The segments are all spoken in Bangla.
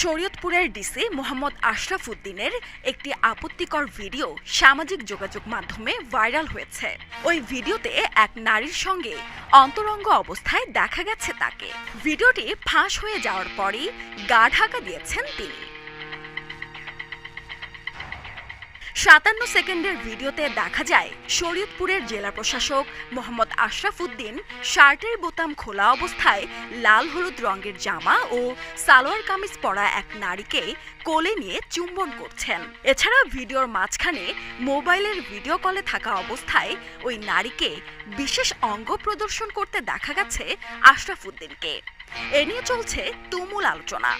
শরীয়তপুরের ডিসি মোহাম্মদ আশরাফ উদ্দিনের একটি আপত্তিকর ভিডিও সামাজিক যোগাযোগ মাধ্যমে ভাইরাল হয়েছে। ওই ভিডিওতে এক নারীর সঙ্গে অন্তরঙ্গ অবস্থায় দেখা গেছে তাকে। ভিডিওটি ফাঁস হয়ে যাওয়ার পরই গা ঢাকা দিয়েছেন তিনি। ৫৭ সেকেন্ডের ভিডিওতে দেখা যায় শরীয়তপুরের জেলা প্রশাসক মোহাম্মদ আশরাফ উদ্দিন শার্টের বোতাম খোলা অবস্থায় লাল হলুদ রঙের জামা ও সালোয়ার কামিজ পরা এক নারীকে কোলে নিয়ে চুম্বন করছেন। এছাড়া ভিডিওর মাঝখানে মোবাইলের ভিডিও কলে থাকা অবস্থায় ওই নারীকে বিশেষ অঙ্গ প্রদর্শন করতে দেখা গেছে আশরাফ উদ্দিনকে। এ নিয়ে চলছে তুমুল আলোচনা।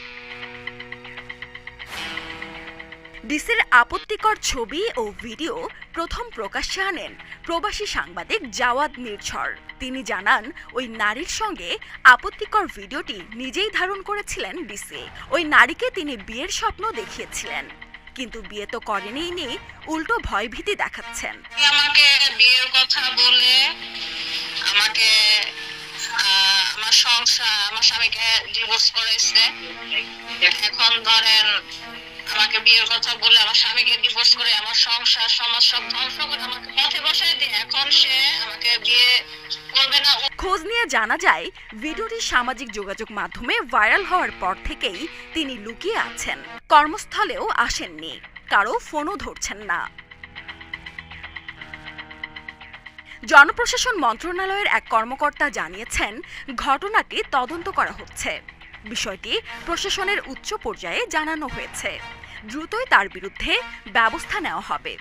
ডিসির আপত্তিকর ছবি ও ভিডিও প্রথম প্রকাশ্যে আনেন প্রবাসী সাংবাদিক জাওয়াদ নির্ঝর। তিনি জানান, ওই নারীর সঙ্গে আপত্তিকর ভিডিওটি নিজেই ধারণ করেছিলেন ডিসি। ওই নারীকে তিনি বিয়ের স্বপ্ন দেখিয়েছিলেন, কিন্তু বিয়ে তো করেনই, উল্টো ভয়ভীতি দেখাচ্ছেন। আমাকে বিয়ের কথা বলে আমাকে আমার সংসার, আমার স্বামীকে ডিভোর্স করেছে। এখন ধরেন আমাকে বিয়ের কথা বলে আমার স্বামীকে ডিভোর্স করে আমার সংসার সমাজ সব ধ্বংস করে আমাকে পথে বসায় দিয়ে এখন সে আমাকে বিয়ে করবে না। খোঁজ নিয়ে জানা যায়, ভিডিওটি সামাজিক যোগাযোগ মাধ্যমে ভাইরাল হওয়ার পর থেকেই তিনি লুকিয়ে আছেন। কর্মস্থলেও আসেননি, কারো ফোনও ধরছেন না। জনপ্রশাসন মন্ত্রণালয়ের এক কর্মকর্তা জানিয়েছেন, ঘটনাটি তদন্ত করা হচ্ছে। বিষয়টি প্রশাসনের উচ্চ পর্যায়ে জানানো হয়েছে। দ্রুতই তার বিরুদ্ধে ব্যবস্থা নেওয়া হবে।